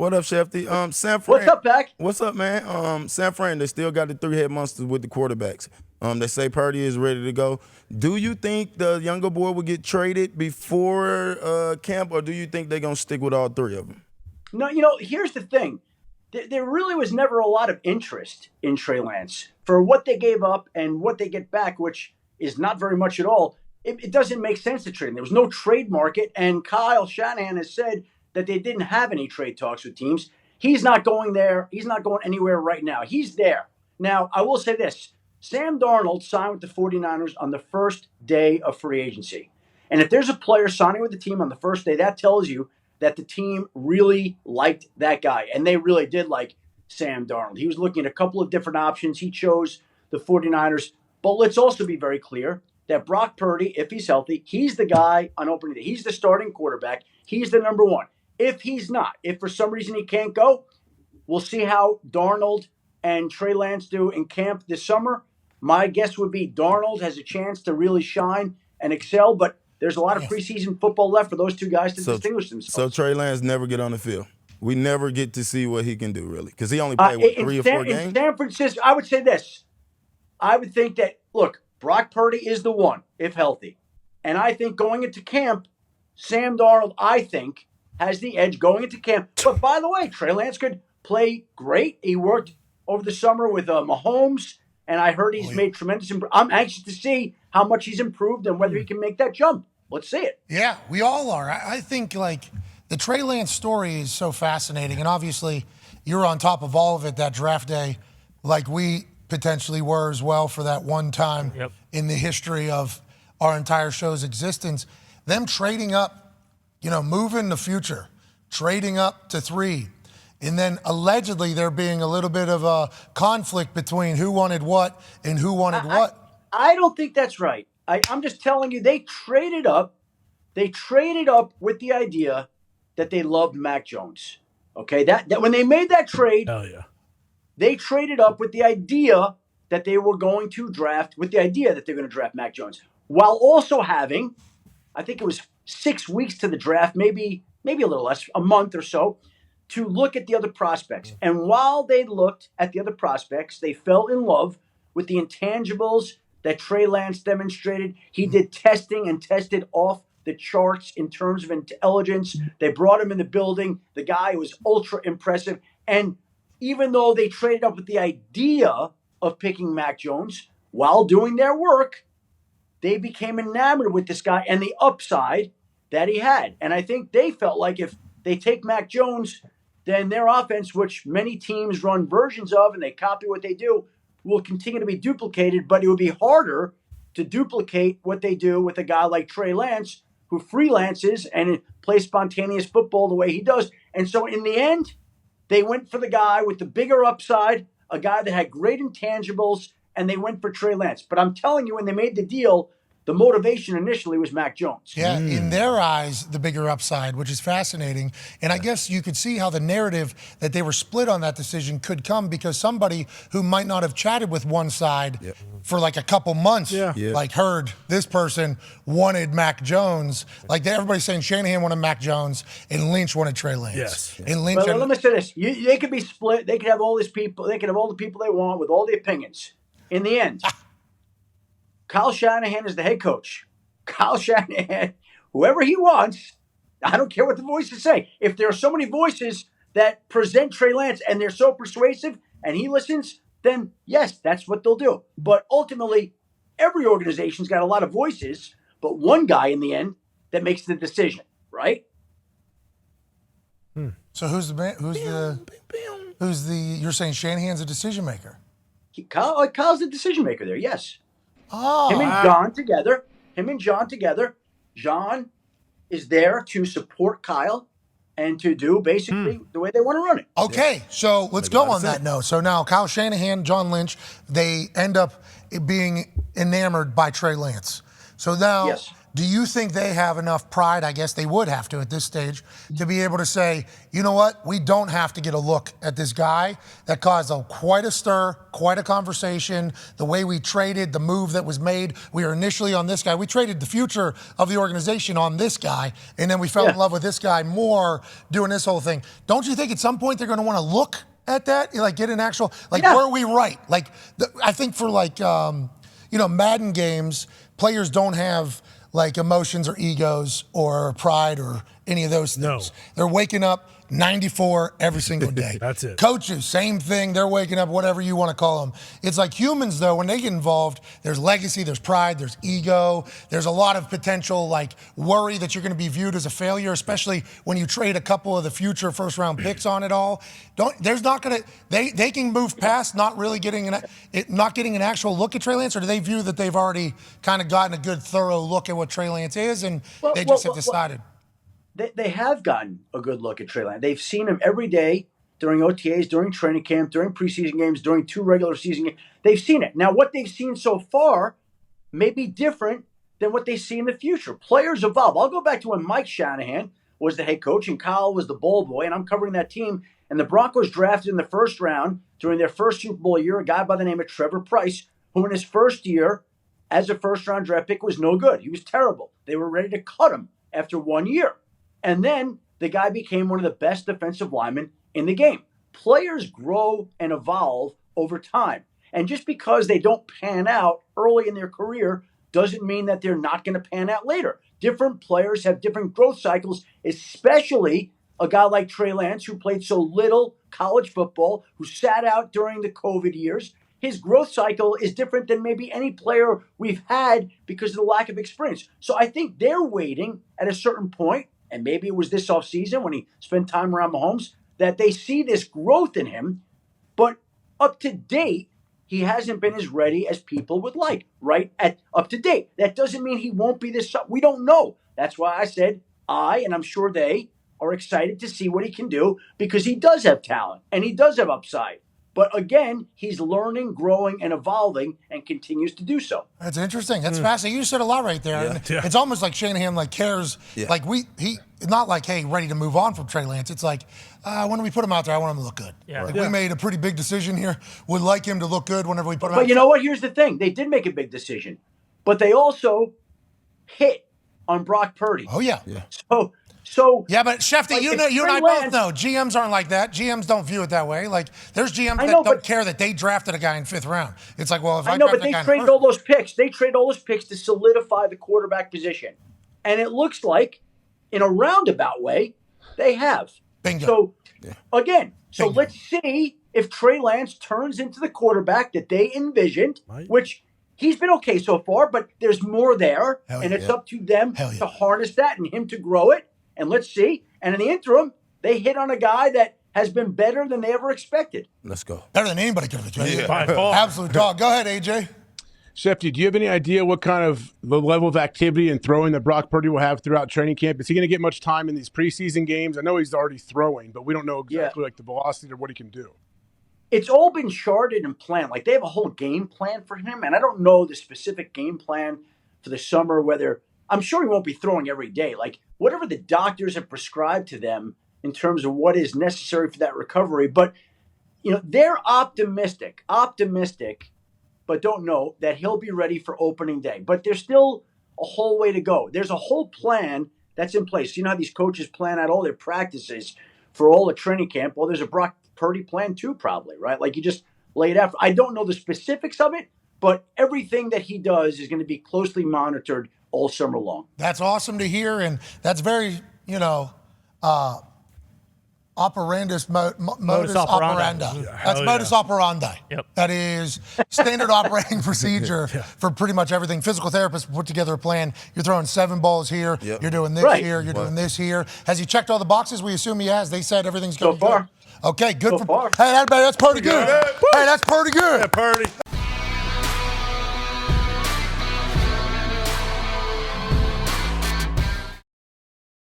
What up, Schefter? San Fran. What's up, Pac? What's up, man? San Fran, they still got the three-head monsters with the quarterbacks. They say Purdy is ready to go. Do you think the younger boy will get traded before camp, or do you think they're going to stick with all three of them? No, here's the thing. There really was never a lot of interest in Trey Lance. For what they gave up and what they get back, which is not very much at all, it doesn't make sense to trade him. There was no trade market, and Kyle Shanahan has said that they didn't have any trade talks with teams. He's not going there. He's not going anywhere right now. He's there. Now, I will say this. Sam Darnold signed with the 49ers on the first day of free agency. And if there's a player signing with the team on the first day, that tells you that the team really liked that guy. And they really did like Sam Darnold. He was looking at a couple of different options. He chose the 49ers. But let's also be very clear that Brock Purdy, if he's healthy, he's the guy on opening day. He's the starting quarterback. He's the number one. If he's not, if for some reason he can't go, we'll see how Darnold and Trey Lance do in camp this summer. My guess would be Darnold has a chance to really shine and excel, but there's a lot of preseason football left for those two guys to distinguish themselves. So Trey Lance never get on the field. We never get to see what he can do, really, because he only played, 3 or 4 games? In San Francisco, I would say this. I would think that, look, Brock Purdy is the one, if healthy. And I think going into camp, Sam Darnold, I think, has the edge going into camp. But by the way, Trey Lance could play great. He worked over the summer with Mahomes, and I heard he's made tremendous I'm anxious to see how much he's improved and whether he can make that jump. Let's see it. Yeah, we all are. I think, the Trey Lance story is so fascinating, and obviously you're on top of all of it that draft day, like we potentially were as well for that one time in the history of our entire show's existence. Them trading up, moving the future, trading up to 3, and then allegedly there being a little bit of a conflict between who wanted what and who wanted what. I don't think that's right. I'm just telling you, they traded up. They traded up with the idea that they loved Mac Jones. Okay, that when they made that trade, they traded up with the idea that they were going to draft, with the idea that they're going to draft Mac Jones, while also having, I think it was 6 weeks to the draft, maybe a little less, a month or so, to look at the other prospects. And while they looked at the other prospects, they fell in love with the intangibles that Trey Lance demonstrated. He did testing and tested off the charts in terms of intelligence. They brought him in the building. The guy was ultra impressive. And even though they traded up with the idea of picking Mac Jones, while doing their work, they became enamored with this guy and the upside that he had. And I think they felt like if they take Mac Jones, then their offense, which many teams run versions of and they copy what they do, will continue to be duplicated, but it would be harder to duplicate what they do with a guy like Trey Lance, who freelances and plays spontaneous football the way he does. And so in the end, they went for the guy with the bigger upside, a guy that had great intangibles, and they went for Trey Lance. But I'm telling you, when they made the deal, the motivation initially was Mac Jones. Yeah, in their eyes, the bigger upside, which is fascinating. And I guess you could see how the narrative that they were split on that decision could come because somebody who might not have chatted with one side for like a couple months, like heard this person wanted Mac Jones. Like everybody's saying Shanahan wanted Mac Jones and Lynch wanted Trey Lance. Yes. And Lynch. Well, let me say this. They could be split. They could have all these people. They could have all the people they want with all the opinions. In the end, Kyle Shanahan is the head coach. Kyle Shanahan, whoever he wants, I don't care what the voices say. If there are so many voices that present Trey Lance and they're so persuasive and he listens, then yes, that's what they'll do. But ultimately, every organization's got a lot of voices, but one guy in the end that makes the decision, right? So you're saying Shanahan's a decision maker? Kyle's the decision maker there, yes. Oh, Him and John together. John is there to support Kyle and to do basically the way they want to run it. Okay, so let's go on that note. So now Kyle Shanahan, John Lynch, they end up being enamored by Trey Lance. So now do you think they have enough pride, I guess they would have to at this stage, to be able to say, you know what, we don't have to get a look at this guy that caused quite a stir, quite a conversation, the way we traded, the move that was made. We were initially on this guy. We traded the future of the organization on this guy, and then we fell in love with this guy more doing this whole thing. Don't you think at some point they're going to want to look at that, like get an actual, like were we right? Like I think for like, Madden games, players don't have like emotions or egos or pride or any of those things. No. They're waking up 94 every single day. That's it. Coaches, same thing. They're waking up, whatever you want to call them. It's like humans, though, when they get involved, there's legacy, there's pride, there's ego. There's a lot of potential, like, worry that you're going to be viewed as a failure, especially when you trade a couple of the future first-round picks on it all. They can move past not really getting an actual look at Trey Lance, or do they view that they've already kind of gotten a good, thorough look at what Trey Lance is, and they just have decided? They have gotten a good look at Trey Lance. They've seen him every day during OTAs, during training camp, during preseason games, during 2 regular season games. They've seen it. Now, what they've seen so far may be different than what they see in the future. Players evolve. I'll go back to when Mike Shanahan was the head coach and Kyle was the ball boy, and I'm covering that team. And the Broncos drafted in the first round during their first Super Bowl year a guy by the name of Trevor Pryce, who in his first year as a first-round draft pick was no good. He was terrible. They were ready to cut him after 1 year. And then the guy became one of the best defensive linemen in the game. Players grow and evolve over time. And just because they don't pan out early in their career doesn't mean that they're not going to pan out later. Different players have different growth cycles, especially a guy like Trey Lance, who played so little college football, who sat out during the COVID years. His growth cycle is different than maybe any player we've had because of the lack of experience. So I think they're waiting at a certain point, and maybe it was this offseason when he spent time around Mahomes, that they see this growth in him. But up to date, he hasn't been as ready as people would like, right? Up to date. That doesn't mean he won't be this. We don't know. That's why I said and I'm sure they, are excited to see what he can do because he does have talent and he does have upside. But again, he's learning, growing, and evolving, and continues to do so. That's interesting. That's fascinating. You said a lot right there. Yeah. It's almost like Shanahan cares. Yeah. He not like, hey, ready to move on from Trey Lance. It's like, when we put him out there, I want him to look good. Yeah. We made a pretty big decision here. Would like him to look good whenever we put him out. But you know what? Here's the thing. They did make a big decision, but they also hit on Brock Purdy. Oh yeah. So yeah, but Schefter, like, you and I both know GMs aren't like that. GMs don't view it that way. Like there's GMs that don't care that they drafted a guy in 5th round. It's like, well, if I know, draft but they a guy traded all those picks. They traded all those picks to solidify the quarterback position, and it looks like, in a roundabout way, they have. Bingo. So again, Bingo. Let's see if Trey Lance turns into the quarterback that they envisioned, which he's been okay so far, but there's more there, and it's up to them to harness that and him to grow it. And let's see. And in the interim, they hit on a guy that has been better than they ever expected. Let's go. Better than anybody could have expected. Yeah. Absolute dog. Go ahead, AJ. Schefter, do you have any idea what kind of the level of activity and throwing that Brock Purdy will have throughout training camp? Is he going to get much time in these preseason games? I know he's already throwing, but we don't know exactly the velocity or what he can do. It's all been charted and planned. Like they have a whole game plan for him, and I don't know the specific game plan for the summer, whether I'm sure he won't be throwing every day. Like whatever the doctors have prescribed to them in terms of what is necessary for that recovery. But, they're optimistic, but don't know that he'll be ready for opening day. But there's still a whole way to go. There's a whole plan that's in place. You know how these coaches plan out all their practices for all the training camp? Well, there's a Brock Purdy plan too, probably, right? Like you just lay it out. I don't know the specifics of it, but everything that he does is going to be closely monitored all summer long. That's awesome to hear, and that's very, modus operandi. That's modus operandi. Yep. That is standard operating procedure for pretty much everything. Physical therapists put together a plan. You're throwing 7 balls here. Yep. You're doing this here. You're doing this here. Has he checked all the boxes? We assume he has. They said everything's going so far. good. Okay, good so far. Hey, that's pretty good. Hey, that's pretty good. Yeah, Purdy.